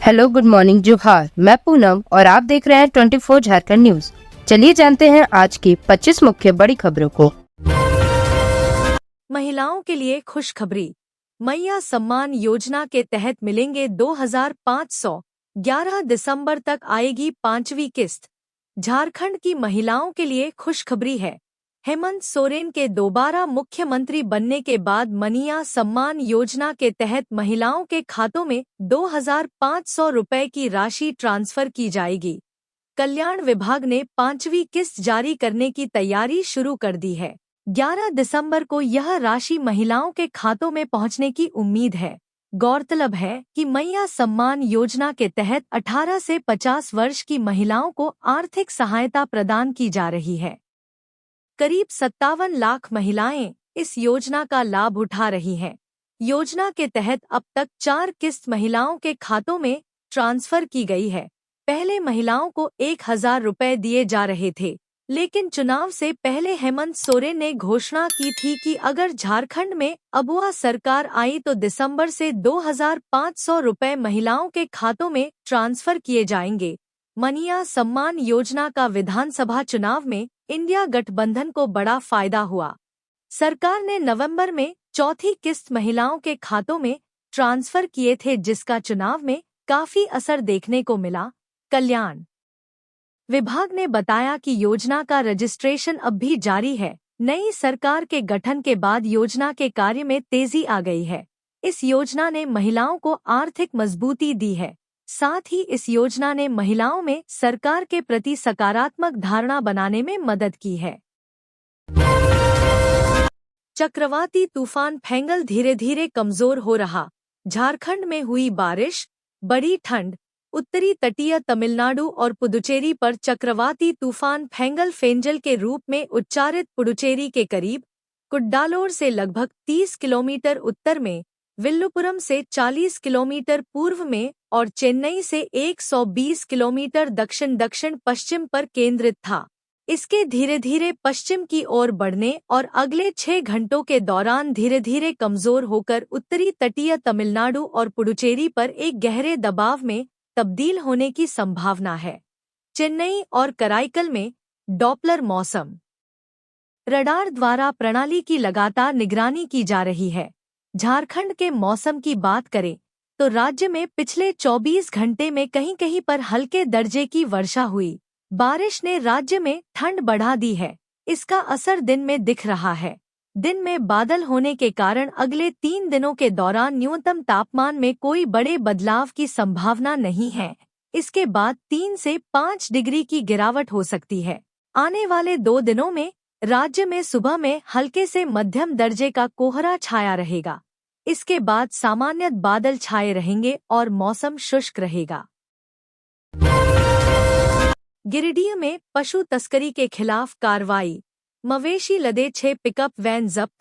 Hello, good morning, जोहार। मैं पूनम और आप देख रहे हैं 24 झारखंड न्यूज। चलिए जानते हैं आज की 25 मुख्य बड़ी खबरों को। महिलाओं के लिए खुशखबरी। मैया सम्मान योजना के तहत मिलेंगे 2500। 11 दिसंबर तक आएगी 5वीं किस्त। झारखंड की महिलाओं के लिए खुशखबरी है। हेमंत सोरेन के दोबारा मुख्यमंत्री बनने के बाद मैया सम्मान योजना के तहत महिलाओं के खातों में 2500 रुपए की राशि ट्रांसफर की जाएगी। कल्याण विभाग ने 5वीं किस्त जारी करने की तैयारी शुरू कर दी है। 11 दिसंबर को यह राशि महिलाओं के खातों में पहुंचने की उम्मीद है। गौरतलब है कि मैया सम्मान योजना के तहत 18 से 50 वर्ष की महिलाओं को आर्थिक सहायता प्रदान की जा रही है। करीब 57 लाख महिलाएं इस योजना का लाभ उठा रही हैं। योजना के तहत अब तक 4 किस्त महिलाओं के खातों में ट्रांसफर की गई है। पहले महिलाओं को 1000 रुपए दिए जा रहे थे, लेकिन चुनाव से पहले हेमंत सोरेन ने घोषणा की थी कि अगर झारखंड में अबुआ सरकार आई तो दिसंबर से 2500 रुपए महिलाओं के खातों में ट्रांसफर किए जाएंगे। मैया सम्मान योजना का विधानसभा चुनाव में इंडिया गठबंधन को बड़ा फायदा हुआ। सरकार ने नवंबर में चौथी किस्त महिलाओं के खातों में ट्रांसफर किए थे, जिसका चुनाव में काफी असर देखने को मिला। कल्याण विभाग ने बताया कि योजना का रजिस्ट्रेशन अब भी जारी है। नई सरकार के गठन के बाद योजना के कार्य में तेजी आ गई है। इस योजना ने महिलाओं को आर्थिक मजबूती दी है। साथ ही इस योजना ने महिलाओं में सरकार के प्रति सकारात्मक धारणा बनाने में मदद की है। चक्रवाती तूफान फेंगल धीरे धीरे कमजोर हो रहा। झारखंड में हुई बारिश, बड़ी ठंड। उत्तरी तटीय तमिलनाडु और पुदुचेरी पर चक्रवाती तूफान फेंगल के रूप में उच्चारित पुडुचेरी के करीब, कुड्डालोर से लगभग 30 किलोमीटर उत्तर में, विल्लुपुरम से 40 किलोमीटर पूर्व में और चेन्नई से 120 किलोमीटर दक्षिण पश्चिम पर केंद्रित था। इसके धीरे धीरे पश्चिम की ओर बढ़ने और अगले 6 घंटों के दौरान धीरे धीरे कमजोर होकर उत्तरी तटीय तमिलनाडु और पुडुचेरी पर एक गहरे दबाव में तब्दील होने की संभावना है। चेन्नई और कराईकल में डॉपलर मौसम रडार द्वारा प्रणाली की लगातार निगरानी की जा रही है। झारखंड के मौसम की बात करें तो राज्य में पिछले 24 घंटे में कहीं कहीं पर हल्के दर्जे की वर्षा हुई। बारिश ने राज्य में ठंड बढ़ा दी है। इसका असर दिन में दिख रहा है। दिन में बादल होने के कारण अगले 3 दिनों के दौरान न्यूनतम तापमान में कोई बड़े बदलाव की संभावना नहीं है। इसके बाद 3 से 5 डिग्री की गिरावट हो सकती है। आने वाले 2 दिनों में राज्य में सुबह में हल्के से मध्यम दर्जे का कोहरा छाया रहेगा। इसके बाद सामान्य बादल छाए रहेंगे और मौसम शुष्क रहेगा। गिरिडीह में पशु तस्करी के खिलाफ कार्रवाई। मवेशी लदे 6 पिकअप वैन जब्त।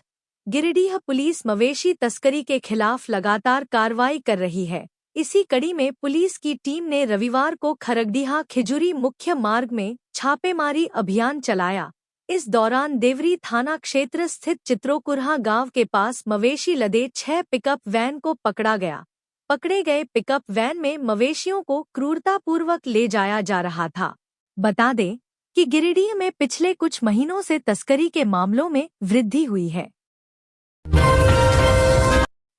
गिरिडीह पुलिस मवेशी तस्करी के खिलाफ लगातार कार्रवाई कर रही है। इसी कड़ी में पुलिस की टीम ने रविवार को खरगडीहा खिजुरी मुख्य मार्ग में छापेमारी अभियान चलाया। इस दौरान देवरी थाना क्षेत्र स्थित चित्रोकुरहा गांव के पास मवेशी लदे 6 पिकअप वैन को पकड़ा गया। पकड़े गए पिकअप वैन में मवेशियों को क्रूरतापूर्वक ले जाया जा रहा था। बता दें कि गिरिडीह में पिछले कुछ महीनों से तस्करी के मामलों में वृद्धि हुई है।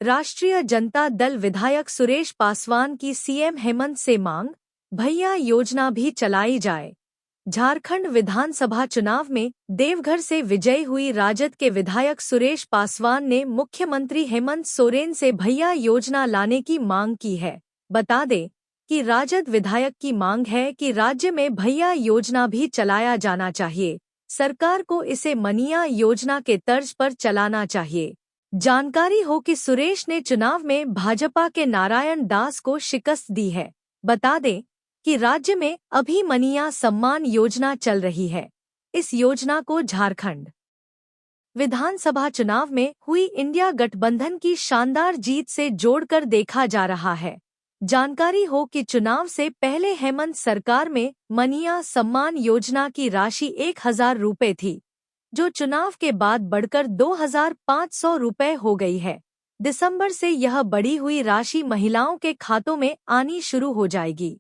राष्ट्रीय जनता दल विधायक सुरेश पासवान की सीएम हेमंत से मांग, भैया योजना भी चलाई जाए। झारखंड विधानसभा चुनाव में देवघर से विजयी हुई राजद के विधायक सुरेश पासवान ने मुख्यमंत्री हेमंत सोरेन से भैया योजना लाने की मांग की है। बता दें कि राजद विधायक की मांग है कि राज्य में भैया योजना भी चलाया जाना चाहिए। सरकार को इसे मैया योजना के तर्ज पर चलाना चाहिए। जानकारी हो कि सुरेश ने चुनाव में भाजपा के नारायण दास को शिकस्त दी है। बता दें कि राज्य में अभी मैया सम्मान योजना चल रही है। इस योजना को झारखंड विधानसभा चुनाव में हुई इंडिया गठबंधन की शानदार जीत से जोड़कर देखा जा रहा है। जानकारी हो कि चुनाव से पहले हेमंत सरकार में मैया सम्मान योजना की राशि 1000 रुपए थी, जो चुनाव के बाद बढ़कर 2500 रुपए हो गई है। दिसंबर से यह बढ़ी हुई राशि महिलाओं के खातों में आनी शुरू हो जाएगी।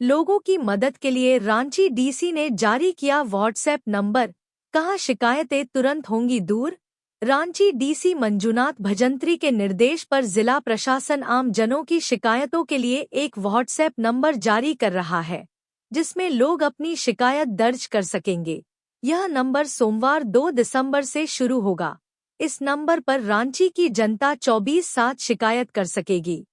लोगों की मदद के लिए रांची डीसी ने जारी किया व्हाट्सएप नंबर, कहा शिकायतें तुरंत होंगी दूर। रांची डीसी मंजुनाथ भजंत्री के निर्देश पर जिला प्रशासन आम जनों की शिकायतों के लिए एक व्हाट्सएप नंबर जारी कर रहा है, जिसमें लोग अपनी शिकायत दर्ज कर सकेंगे। यह नंबर सोमवार 2 दिसंबर से शुरू होगा। इस नंबर पर रांची की जनता 24/7 शिकायत कर सकेगी।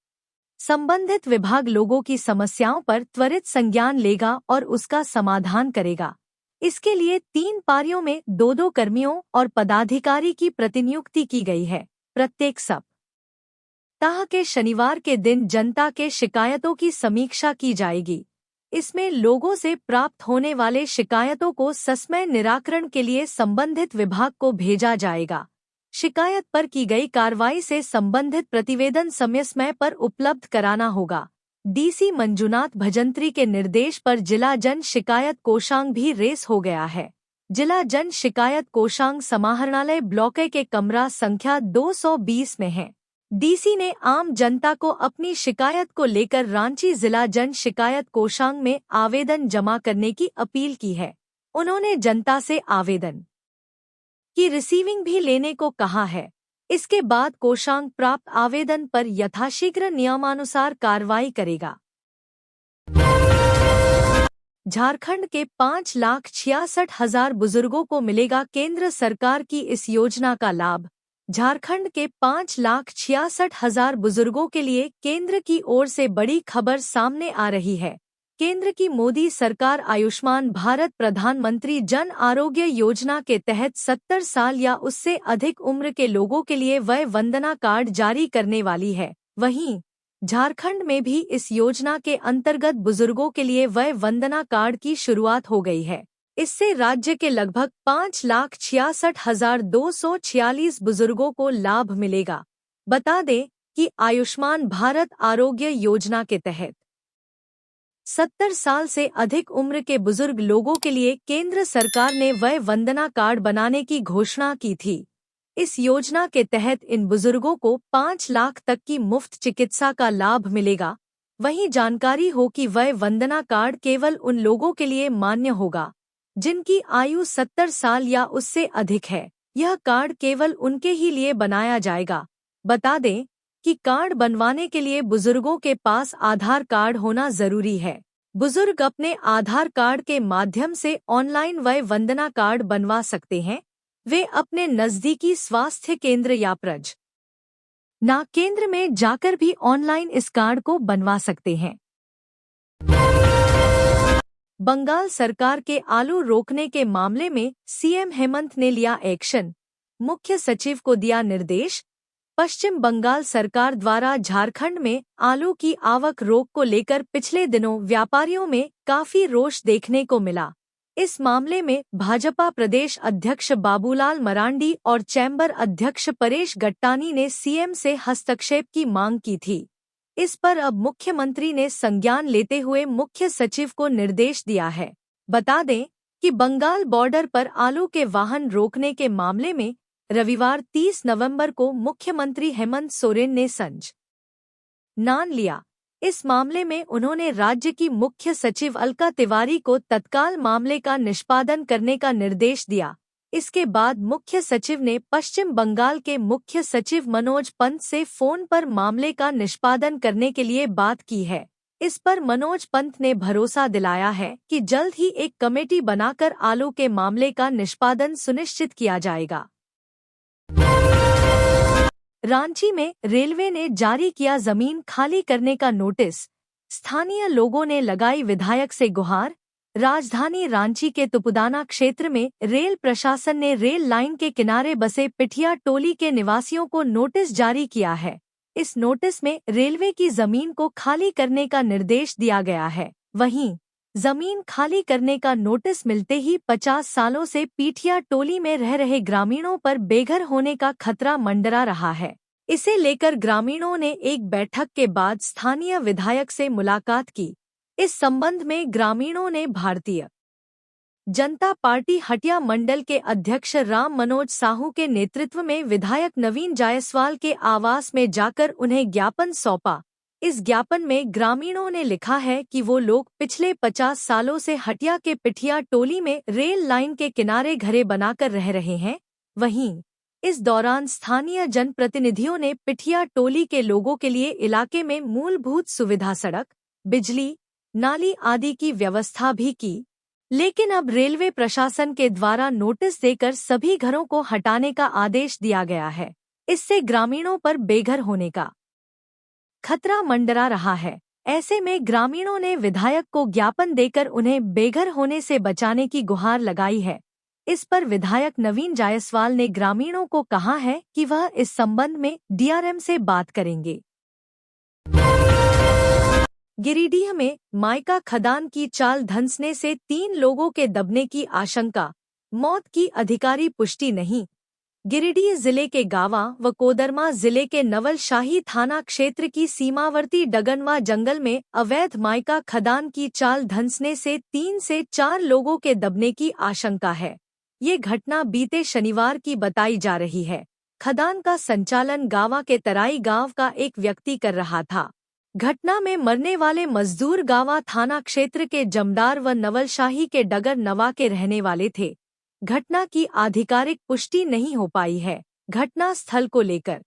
संबंधित विभाग लोगों की समस्याओं पर त्वरित संज्ञान लेगा और उसका समाधान करेगा। इसके लिए 3 पारियों में 2-2 कर्मियों और पदाधिकारी की प्रतिनियुक्ति की गई है। प्रत्येक सप्ताह के शनिवार के दिन जनता के शिकायतों की समीक्षा की जाएगी। इसमें लोगों से प्राप्त होने वाले शिकायतों को ससमय निराकरण के लिए संबंधित विभाग को भेजा जाएगा। शिकायत पर की गई कार्रवाई से संबंधित प्रतिवेदन समय पर उपलब्ध कराना होगा। डीसी मंजुनाथ भजंत्री के निर्देश पर जिला जन शिकायत कोषांग भी रेस हो गया है। जिला जन शिकायत कोषांग समाहरणालय ब्लॉक ए के कमरा संख्या 220 में है। डीसी ने आम जनता को अपनी शिकायत को लेकर रांची जिला जन शिकायत कोषांग में आवेदन जमा करने की अपील की है। उन्होंने जनता से आवेदन की रिसीविंग भी लेने को कहा है। इसके बाद कोषांग प्राप्त आवेदन पर यथाशीघ्र नियमानुसार कार्रवाई करेगा। झारखंड के 5,66,000 बुजुर्गों को मिलेगा केंद्र सरकार की इस योजना का लाभ। झारखंड के 5,66,000 बुजुर्गों के लिए केंद्र की ओर से बड़ी खबर सामने आ रही है। केंद्र की मोदी सरकार आयुष्मान भारत प्रधानमंत्री जन आरोग्य योजना के तहत 70 साल या उससे अधिक उम्र के लोगों के लिए वय वंदना कार्ड जारी करने वाली है। वहीं झारखंड में भी इस योजना के अंतर्गत बुजुर्गों के लिए वय वंदना कार्ड की शुरुआत हो गई है। इससे राज्य के लगभग 5,66,246 बुजुर्गों को लाभ मिलेगा। बता दें कि आयुष्मान भारत आरोग्य योजना के तहत 70 साल से अधिक उम्र के बुजुर्ग लोगों के लिए केंद्र सरकार ने वय वंदना कार्ड बनाने की घोषणा की थी। इस योजना के तहत इन बुजुर्गों को 5 लाख तक की मुफ्त चिकित्सा का लाभ मिलेगा। वहीं जानकारी हो कि वय वंदना कार्ड केवल उन लोगों के लिए मान्य होगा जिनकी आयु 70 साल या उससे अधिक है। यह कार्ड केवल उनके ही लिए बनाया जाएगा। बता दें कि कार्ड बनवाने के लिए बुजुर्गों के पास आधार कार्ड होना जरूरी है। बुजुर्ग अपने आधार कार्ड के माध्यम से ऑनलाइन वय वंदना कार्ड बनवा सकते हैं। वे अपने नजदीकी स्वास्थ्य केंद्र या प्रज्ञा केंद्र में जाकर भी ऑनलाइन इस कार्ड को बनवा सकते हैं। बंगाल सरकार के आलू रोकने के मामले में सीएम हेमंत ने लिया एक्शन, मुख्य सचिव को दिया निर्देश। पश्चिम बंगाल सरकार द्वारा झारखंड में आलू की आवक रोक को लेकर पिछले दिनों व्यापारियों में काफी रोष देखने को मिला। इस मामले में भाजपा प्रदेश अध्यक्ष बाबूलाल मरांडी और चैम्बर अध्यक्ष परेश गट्टानी ने सीएम से हस्तक्षेप की मांग की थी। इस पर अब मुख्यमंत्री ने संज्ञान लेते हुए मुख्य सचिव को निर्देश दिया है। बता दें कि बंगाल बॉर्डर पर आलू के वाहन रोकने के मामले में रविवार 30 नवंबर को मुख्यमंत्री हेमंत सोरेन ने संज्ञान लिया। इस मामले में उन्होंने राज्य की मुख्य सचिव अलका तिवारी को तत्काल मामले का निष्पादन करने का निर्देश दिया। इसके बाद मुख्य सचिव ने पश्चिम बंगाल के मुख्य सचिव मनोज पंत से फोन पर मामले का निष्पादन करने के लिए बात की है। इस पर मनोज पंत ने भरोसा दिलाया है कि जल्द ही एक कमेटी बनाकर आलू के मामले का निष्पादन सुनिश्चित किया जाएगा। रांची में रेलवे ने जारी किया जमीन खाली करने का नोटिस, स्थानीय लोगों ने लगाई विधायक से गुहार। राजधानी रांची के तुपुदाना क्षेत्र में रेल प्रशासन ने रेल लाइन के किनारे बसे पिठिया टोली के निवासियों को नोटिस जारी किया है। इस नोटिस में रेलवे की जमीन को खाली करने का निर्देश दिया गया है। वहीं जमीन खाली करने का नोटिस मिलते ही 50 सालों से पिठिया टोली में रह रहे ग्रामीणों पर बेघर होने का खतरा मंडरा रहा है। इसे लेकर ग्रामीणों ने एक बैठक के बाद स्थानीय विधायक से मुलाकात की। इस संबंध में ग्रामीणों ने भारतीय जनता पार्टी हटिया मंडल के अध्यक्ष राम मनोज साहू के नेतृत्व में विधायक नवीन जायसवाल के आवास में जाकर उन्हें ज्ञापन सौंपा। इस ज्ञापन में ग्रामीणों ने लिखा है कि वो लोग पिछले 50 सालों से हटिया के पिठिया टोली में रेल लाइन के किनारे घरे बनाकर रह रहे हैं। वहीं इस दौरान स्थानीय जनप्रतिनिधियों ने पिठिया टोली के लोगों के लिए इलाके में मूलभूत सुविधा सड़क, बिजली, नाली आदि की व्यवस्था भी की, लेकिन अब रेलवे प्रशासन के द्वारा नोटिस देकर सभी घरों को हटाने का आदेश दिया गया है। इससे ग्रामीणों पर बेघर होने का खतरा मंडरा रहा है। ऐसे में ग्रामीणों ने विधायक को ज्ञापन देकर उन्हें बेघर होने से बचाने की गुहार लगाई है। इस पर विधायक नवीन जायसवाल ने ग्रामीणों को कहा है कि वह इस संबंध में डीआरएम से बात करेंगे। गिरिडीह में माइका खदान की चाल धंसने से 3 लोगों के दबने की आशंका, मौत की अधिकारी पुष्टि नहीं। गिरिडीह जिले के गावा व कोदरमा जिले के नवलशाही थाना क्षेत्र की सीमावर्ती डगनवा जंगल में अवैध माइका खदान की चाल धंसने से 3 से 4 लोगों के दबने की आशंका है। ये घटना बीते शनिवार की बताई जा रही है। खदान का संचालन गावा के तराई गांव का एक व्यक्ति कर रहा था। घटना में मरने वाले मजदूर गावा थाना क्षेत्र के जमदार व नवलशाही के डगर नवा के रहने वाले थे। घटना की आधिकारिक पुष्टि नहीं हो पाई है। घटना स्थल को लेकर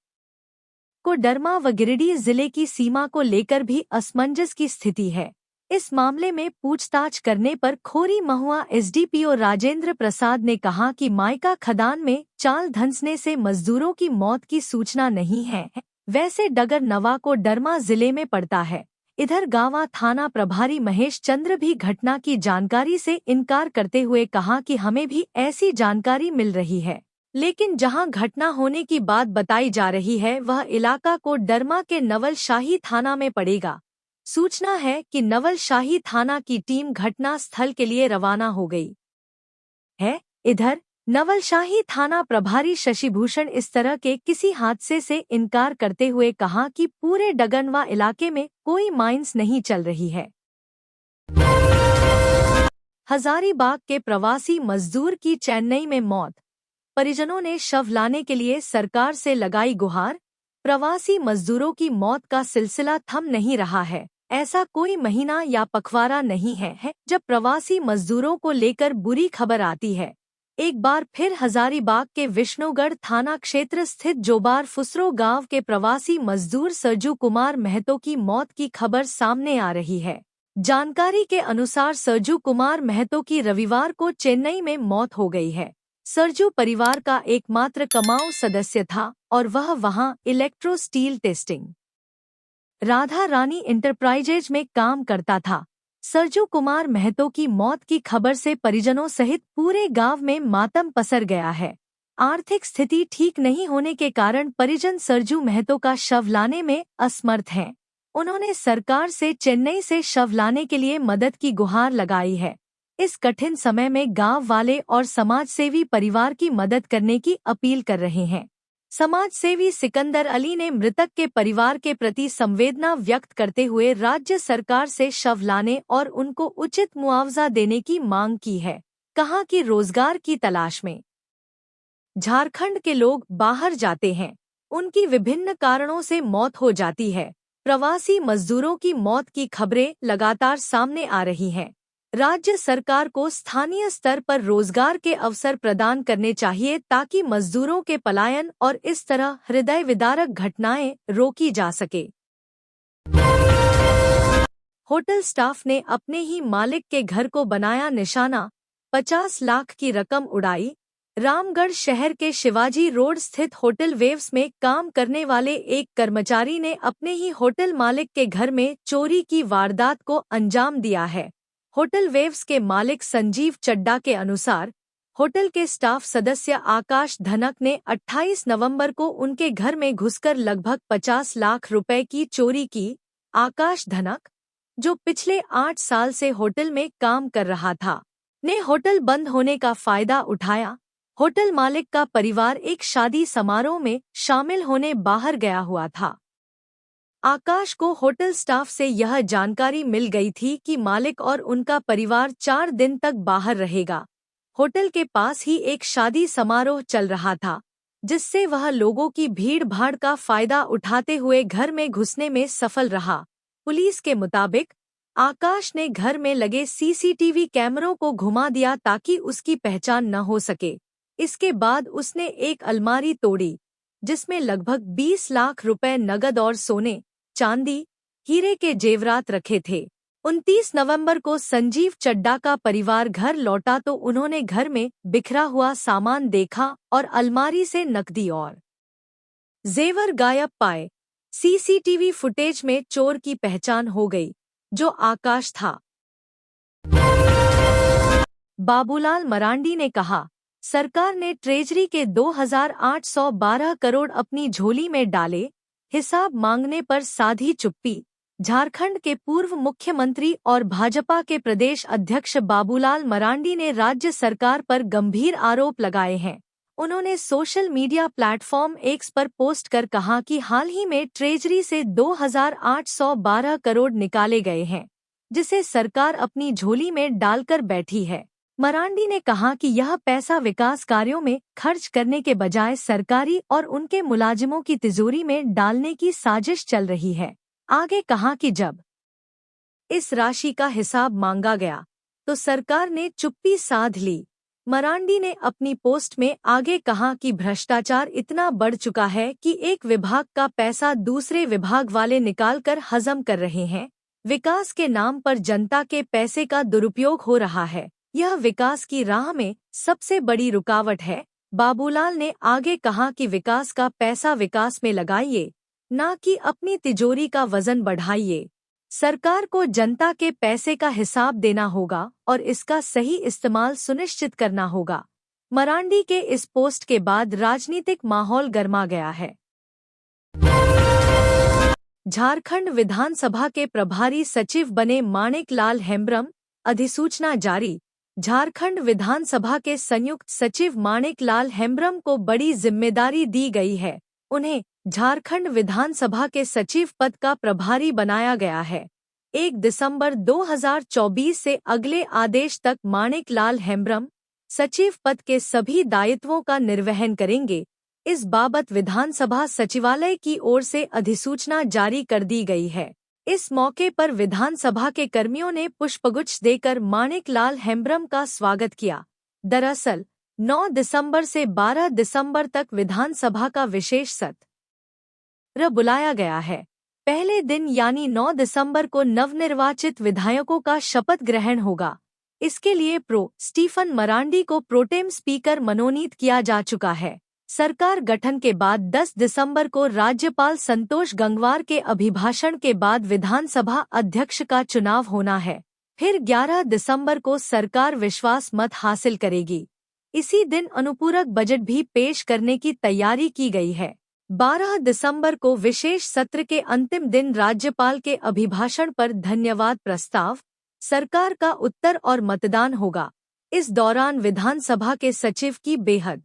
कोडरमा व गिरिडीह जिले की सीमा को लेकर भी असमंजस की स्थिति है। इस मामले में पूछताछ करने पर खोरी महुआ एसडीपीओ राजेंद्र प्रसाद ने कहा कि माइका खदान में चाल धंसने से मजदूरों की मौत की सूचना नहीं है। वैसे डगर नवा को डरमा जिले में पड़ता है। इधर गावा थाना प्रभारी महेश चंद्र भी घटना की जानकारी से इनकार करते हुए कहा कि हमें भी ऐसी जानकारी मिल रही है, लेकिन जहां घटना होने की बात बताई जा रही है वह इलाका को डरमा के नवलशाही थाना में पड़ेगा। सूचना है कि नवलशाही थाना की टीम घटना स्थल के लिए रवाना हो गई है। इधर नवलशाही थाना प्रभारी शशिभूषण इस तरह के किसी हादसे से इनकार करते हुए कहा कि पूरे डगनवा इलाके में कोई माइंस नहीं चल रही है। हजारीबाग के प्रवासी मजदूर की चेन्नई में मौत, परिजनों ने शव लाने के लिए सरकार से लगाई गुहार। प्रवासी मजदूरों की मौत का सिलसिला थम नहीं रहा है। ऐसा कोई महीना या पखवाड़ा नहीं है जब प्रवासी मजदूरों को लेकर बुरी खबर आती है। एक बार फिर हजारीबाग के विष्णुगढ़ थाना क्षेत्र स्थित जोबार फुसरो गांव के प्रवासी मजदूर सरजू कुमार महतो की मौत की खबर सामने आ रही है। जानकारी के अनुसार सरजू कुमार महतो की रविवार को चेन्नई में मौत हो गई है। सरजू परिवार का एकमात्र कमाऊ सदस्य था और वह वहां electro steel testing Radha Rani enterprises में काम करता था। सरजू कुमार महतो की मौत की खबर से परिजनों सहित पूरे गांव में मातम पसर गया है। आर्थिक स्थिति ठीक नहीं होने के कारण परिजन सरजू महतो का शव लाने में असमर्थ हैं। उन्होंने सरकार से चेन्नई से शव लाने के लिए मदद की गुहार लगाई है। इस कठिन समय में गांव वाले और समाजसेवी परिवार की मदद करने की अपील कर रहे हैं। समाजसेवी सिकंदर अली ने मृतक के परिवार के प्रति संवेदना व्यक्त करते हुए राज्य सरकार से शव लाने और उनको उचित मुआवजा देने की मांग की है। कहा कि रोजगार की तलाश में झारखंड के लोग बाहर जाते हैं, उनकी विभिन्न कारणों से मौत हो जाती है। प्रवासी मजदूरों की मौत की खबरें लगातार सामने आ रही हैं। राज्य सरकार को स्थानीय स्तर पर रोजगार के अवसर प्रदान करने चाहिए ताकि मजदूरों के पलायन और इस तरह हृदय विदारक घटनाएं रोकी जा सके। होटल स्टाफ ने अपने ही मालिक के घर को बनाया निशाना, 50 लाख की रकम उड़ाई। रामगढ़ शहर के शिवाजी रोड स्थित होटल वेव्स में काम करने वाले एक कर्मचारी ने अपने ही होटल मालिक के घर में चोरी की वारदात को अंजाम दिया है। होटल वेव्स के मालिक संजीव चड्डा के अनुसार होटल के स्टाफ सदस्य आकाश धनक ने 28 नवंबर को उनके घर में घुसकर लगभग 50 लाख रुपए की चोरी की। आकाश धनक, जो पिछले 8 साल से होटल में काम कर रहा था, ने होटल बंद होने का फायदा उठाया। होटल मालिक का परिवार एक शादी समारोह में शामिल होने बाहर गया हुआ था। आकाश को होटल स्टाफ से यह जानकारी मिल गई थी कि मालिक और उनका परिवार 4 दिन तक बाहर रहेगा। होटल के पास ही एक शादी समारोह चल रहा था, जिससे वह लोगों की भीड़ भाड़ का फायदा उठाते हुए घर में घुसने में सफल रहा। पुलिस के मुताबिक आकाश ने घर में लगे सीसीटीवी कैमरों को घुमा दिया ताकि उसकी पहचान न हो सके। इसके बाद उसने एक अलमारी तोड़ी, जिसमें लगभग 20 लाख रुपए नगद और सोने, चांदी, हीरे के जेवरात रखे थे। 29 नवंबर को संजीव चड्डा का परिवार घर लौटा तो उन्होंने घर में बिखरा हुआ सामान देखा और अलमारी से नकदी और जेवर गायब पाए। सीसीटीवी फुटेज में चोर की पहचान हो गई, जो आकाश था। बाबूलाल मरांडी ने कहा, सरकार ने ट्रेजरी के 2,812 करोड़ अपनी झोली में डाले, हिसाब मांगने पर साधी चुप्पी। झारखंड के पूर्व मुख्यमंत्री और भाजपा के प्रदेश अध्यक्ष बाबूलाल मरांडी ने राज्य सरकार पर गंभीर आरोप लगाए हैं। उन्होंने सोशल मीडिया प्लेटफॉर्म एक्स पर पोस्ट कर कहा कि हाल ही में ट्रेजरी से 2,812 करोड़ निकाले गए हैं, जिसे सरकार अपनी झोली में डालकर बैठी है। मरांडी ने कहा कि यह पैसा विकास कार्यों में खर्च करने के बजाय सरकारी और उनके मुलाजिमों की तिजोरी में डालने की साजिश चल रही है। आगे कहा कि जब इस राशि का हिसाब मांगा गया तो सरकार ने चुप्पी साध ली। मरांडी ने अपनी पोस्ट में आगे कहा कि भ्रष्टाचार इतना बढ़ चुका है कि एक विभाग का पैसा दूसरे विभाग वाले निकालकर हजम कर रहे हैं। विकास के नाम पर जनता के पैसे का दुरुपयोग हो रहा है। यह विकास की राह में सबसे बड़ी रुकावट है। बाबूलाल ने आगे कहा कि विकास का पैसा विकास में लगाइए, ना कि अपनी तिजोरी का वजन बढ़ाइए। सरकार को जनता के पैसे का हिसाब देना होगा और इसका सही इस्तेमाल सुनिश्चित करना होगा। मरांडी के इस पोस्ट के बाद राजनीतिक माहौल गर्मा गया है। झारखंड विधानसभा के प्रभारी सचिव बने माणिक लाल हेम्ब्रम, अधिसूचना जारी। झारखंड विधानसभा के संयुक्त सचिव माणिक लाल हेम्ब्रम को बड़ी जिम्मेदारी दी गई है। उन्हें झारखंड विधानसभा के सचिव पद का प्रभारी बनाया गया है। 1 दिसंबर 2024 से अगले आदेश तक माणिक लाल हेम्ब्रम सचिव पद के सभी दायित्वों का निर्वहन करेंगे। इस बाबत विधानसभा सचिवालय की ओर से अधिसूचना जारी कर दी गई है। इस मौके पर विधानसभा के कर्मियों ने पुष्पगुच्छ देकर माणिक लाल हेम्ब्रम का स्वागत किया। दरअसल 9 दिसंबर से 12 दिसंबर तक विधानसभा का विशेष सत्र बुलाया गया है। पहले दिन यानी 9 दिसंबर को नवनिर्वाचित विधायकों का शपथ ग्रहण होगा। इसके लिए स्टीफन मरांडी को प्रोटेम स्पीकर मनोनीत किया जा चुका है। सरकार गठन के बाद 10 दिसंबर को राज्यपाल संतोष गंगवार के अभिभाषण के बाद विधानसभा अध्यक्ष का चुनाव होना है। फिर 11 दिसंबर को सरकार विश्वास मत हासिल करेगी। इसी दिन अनुपूरक बजट भी पेश करने की तैयारी की गई है। 12 दिसंबर को विशेष सत्र के अंतिम दिन राज्यपाल के अभिभाषण पर धन्यवाद प्रस्ताव, सरकार का उत्तर और मतदान होगा। इस दौरान विधानसभा के सचिव की बेहद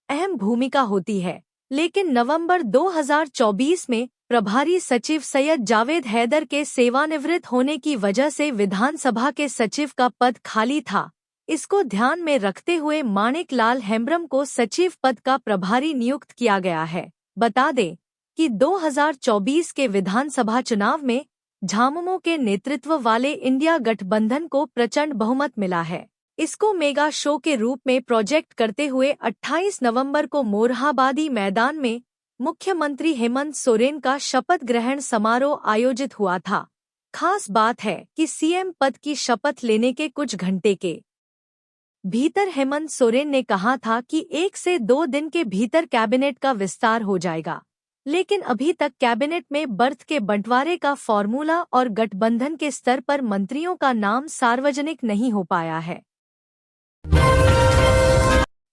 अहम भूमिका होती है, लेकिन नवंबर 2024 में प्रभारी सचिव सैयद जावेद हैदर के सेवानिवृत्त होने की वजह से विधानसभा के सचिव का पद खाली था। इसको ध्यान में रखते हुए माणिक लाल हेम्ब्रम को सचिव पद का प्रभारी नियुक्त किया गया है। बता दें कि 2024 के विधानसभा चुनाव में झामुमो के नेतृत्व वाले इंडिया गठबंधन को प्रचंड बहुमत मिला है। इसको मेगा शो के रूप में प्रोजेक्ट करते हुए 28 नवंबर को मोरहाबादी मैदान में मुख्यमंत्री हेमंत सोरेन का शपथ ग्रहण समारोह आयोजित हुआ था। खास बात है कि सीएम पद की शपथ लेने के कुछ घंटे के भीतर हेमंत सोरेन ने कहा था कि 1 से 2 दिन के भीतर कैबिनेट का विस्तार हो जाएगा, लेकिन अभी तक कैबिनेट में बर्थ के बंटवारे का फॉर्मूला और गठबंधन के स्तर पर मंत्रियों का नाम सार्वजनिक नहीं हो पाया है।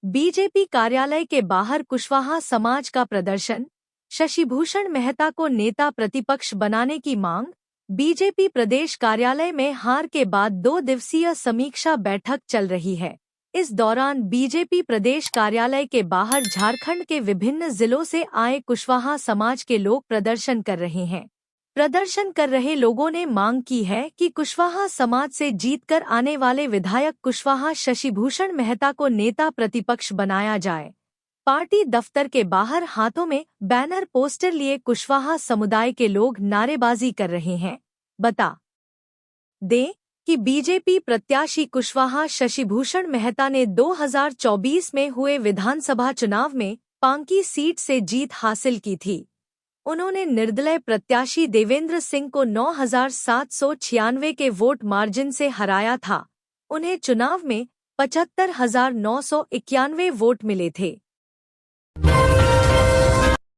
बीजेपी कार्यालय के बाहर कुशवाहा समाज का प्रदर्शन, शशिभूषण मेहता को नेता प्रतिपक्ष बनाने की मांग। बीजेपी प्रदेश कार्यालय में हार के बाद 2 दिवसीय समीक्षा बैठक चल रही है। इस दौरान बीजेपी प्रदेश कार्यालय के बाहर झारखंड के विभिन्न जिलों से आए कुशवाहा समाज के लोग प्रदर्शन कर रहे हैं। प्रदर्शन कर रहे लोगों ने मांग की है कि कुशवाहा समाज से जीतकर आने वाले विधायक कुशवाहा शशिभूषण मेहता को नेता प्रतिपक्ष बनाया जाए। पार्टी दफ्तर के बाहर हाथों में बैनर पोस्टर लिए कुशवाहा समुदाय के लोग नारेबाजी कर रहे हैं। बता दें कि बीजेपी प्रत्याशी कुशवाहा शशिभूषण मेहता ने 2024 में हुए विधानसभा चुनाव में पांकी सीट से जीत हासिल की थी। उन्होंने निर्दलीय प्रत्याशी देवेंद्र सिंह को 9,796 के वोट मार्जिन से हराया था। उन्हें चुनाव में 75,991 वोट मिले थे।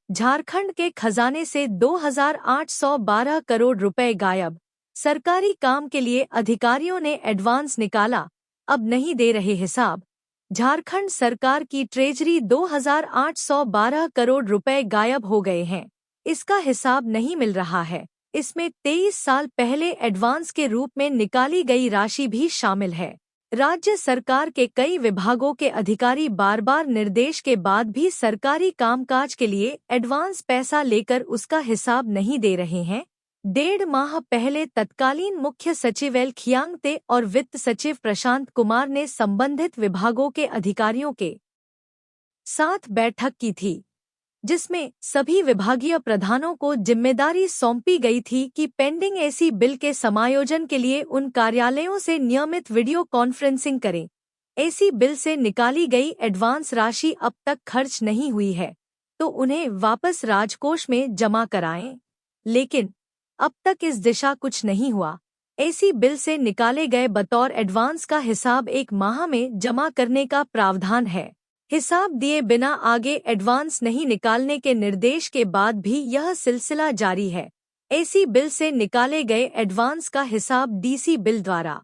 झारखंड के खजाने से 2,812 करोड़ रुपए गायब। सरकारी काम के लिए अधिकारियों ने एडवांस निकाला, अब नहीं दे रहे हिसाब। झारखंड सरकार की ट्रेजरी 2,812 करोड़ रुपए गायब हो गए हैं। इसका हिसाब नहीं मिल रहा है। इसमें 23 साल पहले एडवांस के रूप में निकाली गई राशि भी शामिल है। राज्य सरकार के कई विभागों के अधिकारी बार बार निर्देश के बाद भी सरकारी कामकाज के लिए एडवांस पैसा लेकर उसका हिसाब नहीं दे रहे हैं। 1.5 माह पहले तत्कालीन मुख्य सचिव एल खियांगते और वित्त सचिव प्रशांत कुमार ने संबंधित विभागों के अधिकारियों के साथ बैठक की थी, जिसमें सभी विभागीय प्रधानों को जिम्मेदारी सौंपी गई थी कि पेंडिंग एसी बिल के समायोजन के लिए उन कार्यालयों से नियमित वीडियो कॉन्फ्रेंसिंग करें। एसी बिल से निकाली गई एडवांस राशि अब तक खर्च नहीं हुई है तो उन्हें वापस राजकोष में जमा कराएं। लेकिन अब तक इस दिशा कुछ नहीं हुआ। एसी बिल से निकाले गए बतौर एडवांस का हिसाब 1 माह में जमा करने का प्रावधान है। हिसाब दिए बिना आगे एडवांस नहीं निकालने के निर्देश के बाद भी यह सिलसिला जारी है। एसी बिल से निकाले गए एडवांस का हिसाब डीसी बिल द्वारा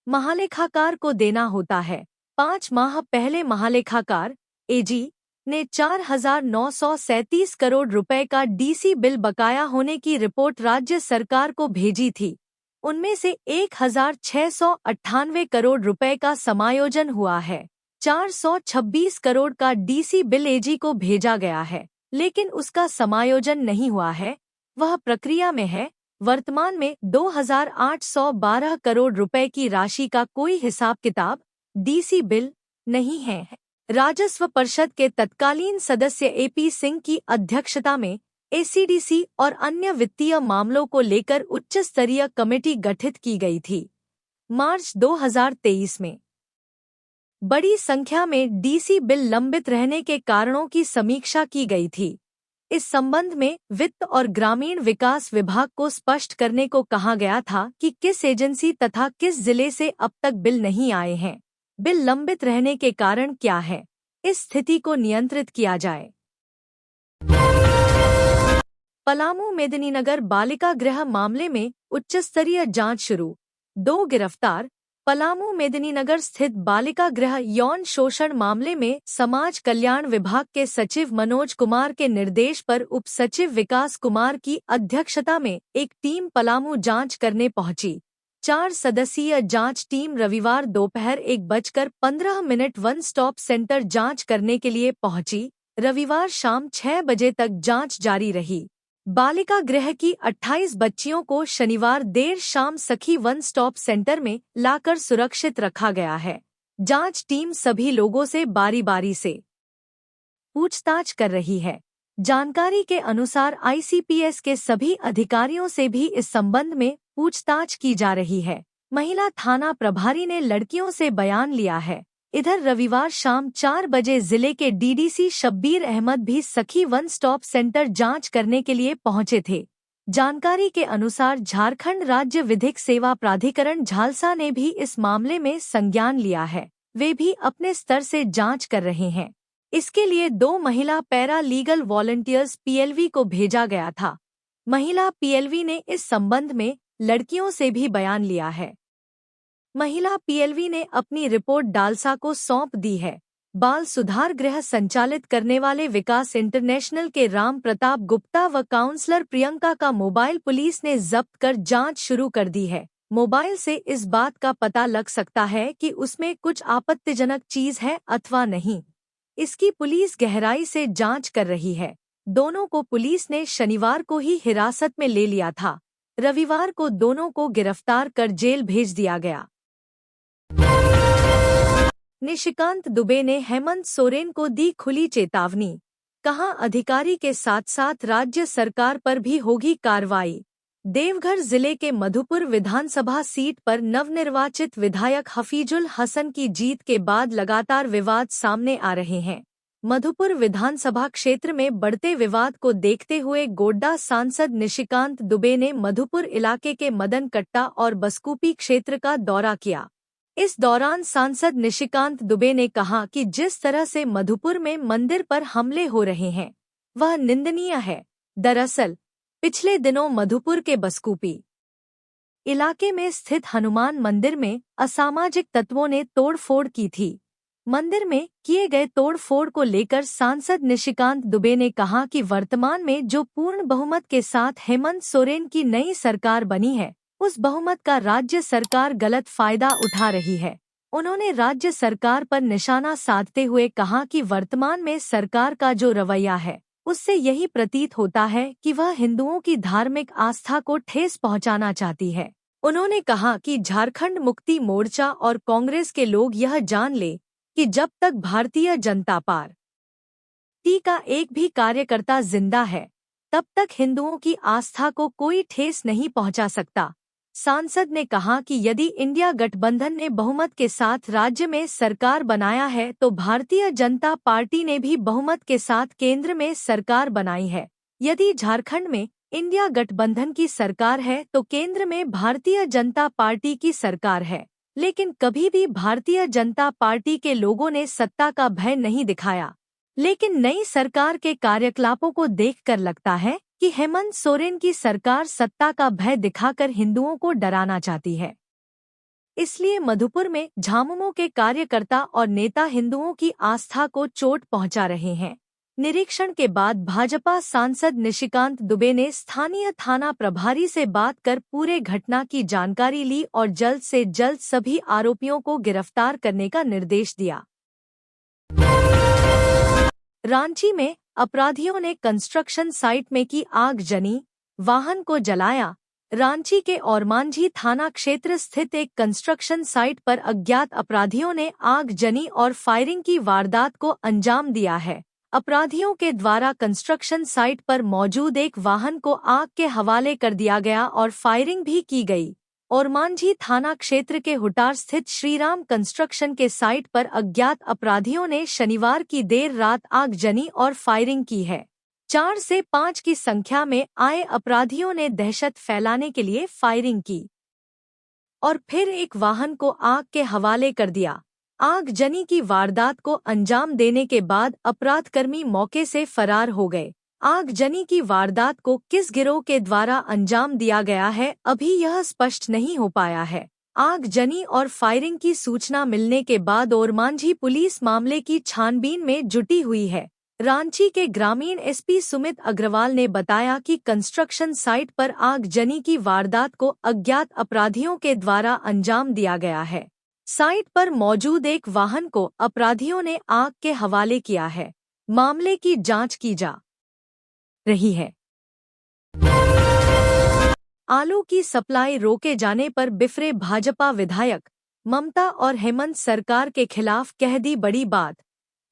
महालेखाकार को देना होता है। 5 माह पहले महालेखाकार एजी ने 4,937 करोड़ रुपए का डीसी बिल बकाया होने की रिपोर्ट राज्य सरकार को भेजी थी। उनमें से 1,698 करोड़ रुपए का समायोजन हुआ है। 426 करोड़ का डीसी बिल एजी को भेजा गया है, लेकिन उसका समायोजन नहीं हुआ है, वह प्रक्रिया में है। वर्तमान में 2,812 करोड़ रुपए की राशि का कोई हिसाब किताब डीसी बिल नहीं है। राजस्व परिषद के तत्कालीन सदस्य एपी सिंह की अध्यक्षता में एसीडीसी और अन्य वित्तीय मामलों को लेकर उच्च स्तरीय कमेटी गठित की गई थी। मार्च 2023 में बड़ी संख्या में डीसी बिल लंबित रहने के कारणों की समीक्षा की गई थी। इस संबंध में वित्त और ग्रामीण विकास विभाग को स्पष्ट करने को कहा गया था कि किस एजेंसी तथा किस जिले से अब तक बिल नहीं आए हैं, बिल लंबित रहने के कारण क्या है, इस स्थिति को नियंत्रित किया जाए। पलामू मेदिनीनगर बालिका गृह मामले में उच्चस्तरीय जांच शुरू, 2 गिरफ्तार। पलामू मेदिनीनगर स्थित बालिका गृह यौन शोषण मामले में समाज कल्याण विभाग के सचिव मनोज कुमार के निर्देश पर उप सचिव विकास कुमार की अध्यक्षता में एक टीम पलामू जांच करने पहुंची। 4 सदस्यीय जांच टीम रविवार दोपहर 1:15 वन स्टॉप सेंटर जांच करने के लिए पहुंची। रविवार शाम 6 बजे तक जांच जारी रही। बालिका गृह की 28 बच्चियों को शनिवार देर शाम सखी वन स्टॉप सेंटर में लाकर सुरक्षित रखा गया है। जांच टीम सभी लोगों से बारी बारी से पूछताछ कर रही है। जानकारी के अनुसार आईसीपीएस के सभी अधिकारियों से भी इस संबंध में पूछताछ की जा रही है। महिला थाना प्रभारी ने लड़कियों से बयान लिया है। इधर रविवार शाम 4 बजे जिले के डीडीसी शब्बीर अहमद भी सखी वन स्टॉप सेंटर जांच करने के लिए पहुंचे थे। जानकारी के अनुसार झारखंड राज्य विधिक सेवा प्राधिकरण झालसा ने भी इस मामले में संज्ञान लिया है। वे भी अपने स्तर से जांच कर रहे हैं। इसके लिए 2 महिला पैरा लीगल वॉलंटियर्स पीएलवी को भेजा गया था। महिला पीएलवी ने इस संबंध में लड़कियों से भी बयान लिया है। महिला पीएलवी ने अपनी रिपोर्ट डालसा को सौंप दी है। बाल सुधार गृह संचालित करने वाले विकास इंटरनेशनल के राम प्रताप गुप्ता व काउंसलर प्रियंका का मोबाइल पुलिस ने जब्त कर जांच शुरू कर दी है। मोबाइल से इस बात का पता लग सकता है कि उसमें कुछ आपत्तिजनक चीज है अथवा नहीं। इसकी पुलिस गहराई से जांच कर रही है। दोनों को पुलिस ने शनिवार को ही हिरासत में ले लिया था। रविवार को दोनों को गिरफ्तार कर जेल भेज दिया गया। निशिकांत दुबे ने हेमंत सोरेन को दी खुली चेतावनी, कहा अधिकारी के साथ साथ राज्य सरकार पर भी होगी कार्रवाई। देवघर जिले के मधुपुर विधानसभा सीट पर नवनिर्वाचित विधायक हफीजुल हसन की जीत के बाद लगातार विवाद सामने आ रहे हैं। मधुपुर विधानसभा क्षेत्र में बढ़ते विवाद को देखते हुए गोड्डा सांसद निशिकांत दुबे ने मधुपुर इलाके के मदन कट्टा और बसकुपी क्षेत्र का दौरा किया। इस दौरान सांसद निशिकांत दुबे ने कहा कि जिस तरह से मधुपुर में मंदिर पर हमले हो रहे हैं वह निंदनीय है। दरअसल पिछले दिनों मधुपुर के बसकुपी इलाके में स्थित हनुमान मंदिर में असामाजिक तत्वों ने तोड़फोड़ की थी। मंदिर में किए गए तोड़फोड़ को लेकर सांसद निशिकांत दुबे ने कहा कि वर्तमान में जो पूर्ण बहुमत के साथ हेमंत सोरेन की नई सरकार बनी है, उस बहुमत का राज्य सरकार गलत फायदा उठा रही है। उन्होंने राज्य सरकार पर निशाना साधते हुए कहा कि वर्तमान में सरकार का जो रवैया है उससे यही प्रतीत होता है कि वह हिंदुओं की धार्मिक आस्था को ठेस पहुंचाना चाहती है। उन्होंने कहा कि झारखंड मुक्ति मोर्चा और कांग्रेस के लोग यह जान ले कि जब तक भारतीय जनता पार्टी का एक भी कार्यकर्ता जिंदा है तब तक हिंदुओं की आस्था को कोई ठेस नहीं पहुंचा सकता। सांसद ने कहा कि यदि इंडिया गठबंधन ने बहुमत के साथ राज्य में सरकार बनाया है तो भारतीय जनता पार्टी ने भी बहुमत के साथ केंद्र में सरकार बनाई है। यदि झारखंड में इंडिया गठबंधन की सरकार है तो केंद्र में भारतीय जनता पार्टी की सरकार है, लेकिन कभी भी भारतीय जनता पार्टी के लोगों ने सत्ता का भय नहीं दिखाया। लेकिन नई सरकार के कार्यकलापों को देखकर लगता है कि हेमंत सोरेन की सरकार सत्ता का भय दिखाकर हिंदुओं को डराना चाहती है। इसलिए मधुपुर में झामुमो के कार्यकर्ता और नेता हिंदुओं की आस्था को चोट पहुंचा रहे हैं। निरीक्षण के बाद भाजपा सांसद निशिकांत दुबे ने स्थानीय थाना प्रभारी से बात कर पूरे घटना की जानकारी ली और जल्द से जल्द सभी आरोपियों को गिरफ्तार करने का निर्देश दिया। रांची में अपराधियों ने कंस्ट्रक्शन साइट में की आगजनी, वाहन को जलाया। रांची के ओरमांझी थाना क्षेत्र स्थित एक कंस्ट्रक्शन साइट पर अज्ञात अपराधियों ने आगजनी और फायरिंग की वारदात को अंजाम दिया है। अपराधियों के द्वारा कंस्ट्रक्शन साइट पर मौजूद एक वाहन को आग के हवाले कर दिया गया और फायरिंग भी की गई। ओरमांझी थाना क्षेत्र के हुटार स्थित श्रीराम कंस्ट्रक्शन के साइट पर अज्ञात अपराधियों ने शनिवार की देर रात आगजनी और फायरिंग की है। 4 से 5 की संख्या में आए अपराधियों ने दहशत फैलाने के लिए फायरिंग की और फिर एक वाहन को आग के हवाले कर दिया। आगजनी की वारदात को अंजाम देने के बाद अपराधकर्मी मौके से फरार हो गए। आगजनी की वारदात को किस गिरोह के द्वारा अंजाम दिया गया है अभी यह स्पष्ट नहीं हो पाया है। आगजनी और फायरिंग की सूचना मिलने के बाद ओरमांझी पुलिस मामले की छानबीन में जुटी हुई है। रांची के ग्रामीण एसपी सुमित अग्रवाल ने बताया कि कंस्ट्रक्शन साइट पर आगजनी की वारदात को अज्ञात अपराधियों के द्वारा अंजाम दिया गया है। साइट पर मौजूद एक वाहन को अपराधियों ने आग के हवाले किया है। मामले की जांच की जा रही है। आलू की सप्लाई रोके जाने पर बिफरे भाजपा विधायक, ममता और हेमंत सरकार के खिलाफ कह दी बड़ी बात।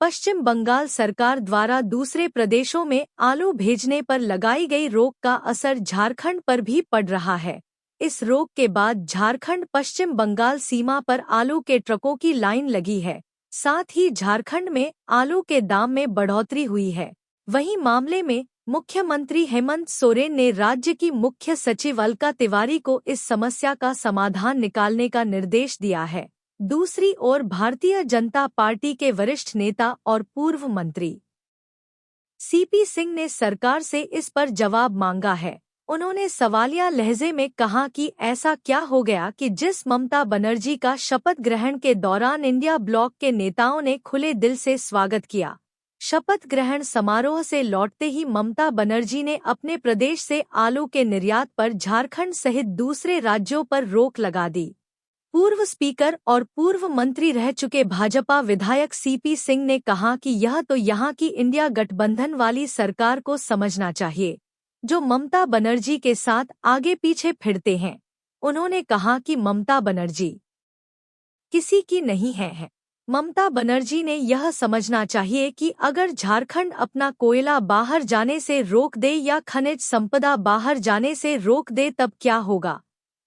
पश्चिम बंगाल सरकार द्वारा दूसरे प्रदेशों में आलू भेजने पर लगाई गई रोक का असर झारखंड पर भी पड़ रहा है। इस रोक के बाद झारखंड पश्चिम बंगाल सीमा पर आलू के ट्रकों की लाइन लगी है। साथ ही झारखंड में आलू के दाम में बढ़ोतरी हुई है। वहीं मामले में मुख्यमंत्री हेमंत सोरेन ने राज्य की मुख्य सचिव अलका तिवारी को इस समस्या का समाधान निकालने का निर्देश दिया है। दूसरी ओर भारतीय जनता पार्टी के वरिष्ठ नेता और पूर्व मंत्री सीपी सिंह ने सरकार से इस पर जवाब मांगा है। उन्होंने सवालिया लहजे में कहा कि ऐसा क्या हो गया कि जिस ममता बनर्जी का शपथ ग्रहण के दौरान इंडिया ब्लॉक के नेताओं ने खुले दिल से स्वागत किया। शपथ ग्रहण समारोह से लौटते ही ममता बनर्जी ने अपने प्रदेश से आलू के निर्यात पर झारखंड सहित दूसरे राज्यों पर रोक लगा दी। पूर्व स्पीकर और पूर्व मंत्री रह चुके भाजपा विधायक सीपी सिंह ने कहा कि यह तो यहाँ की इंडिया गठबंधन वाली सरकार को समझना चाहिए, जो ममता बनर्जी के साथ आगे पीछे फिरते हैं। उन्होंने कहा कि ममता बनर्जी किसी की नहीं है। ममता बनर्जी ने यह समझना चाहिए कि अगर झारखंड अपना कोयला बाहर जाने से रोक दे या खनिज संपदा बाहर जाने से रोक दे तब क्या होगा।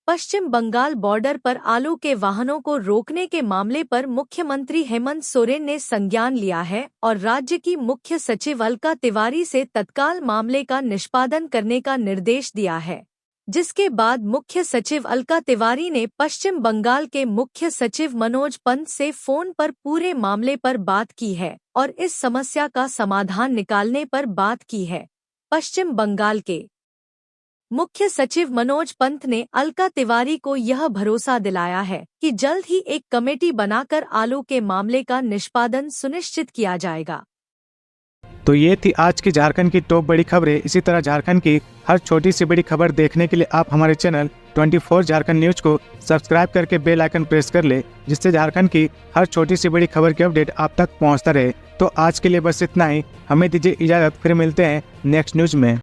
पश्चिम बंगाल बॉर्डर पर आलू के वाहनों को रोकने के मामले पर मुख्यमंत्री हेमंत सोरेन ने संज्ञान लिया है और राज्य की मुख्य सचिव अलका तिवारी से तत्काल मामले का निष्पादन करने का निर्देश दिया है, जिसके बाद मुख्य सचिव अलका तिवारी ने पश्चिम बंगाल के मुख्य सचिव मनोज पंत से फोन पर पूरे मामले पर बात की है और इस समस्या का समाधान निकालने पर बात की है। पश्चिम बंगाल के मुख्य सचिव मनोज पंत ने अलका तिवारी को यह भरोसा दिलाया है कि जल्द ही एक कमेटी बनाकर आलू के मामले का निष्पादन सुनिश्चित किया जाएगा। तो ये थी आज की झारखंड की टॉप बड़ी खबरें। इसी तरह झारखंड की हर छोटी सी बड़ी खबर देखने के लिए आप हमारे चैनल 24 झारखंड न्यूज को सब्सक्राइब करके बेल आइकन प्रेस कर ले, जिससे झारखंड की हर छोटी सी बड़ी खबर की अपडेट आप तक पहुंचता रहे। तो आज के लिए बस इतना ही, हमें दीजिए इजाजत, फिर मिलते हैं नेक्स्ट न्यूज में।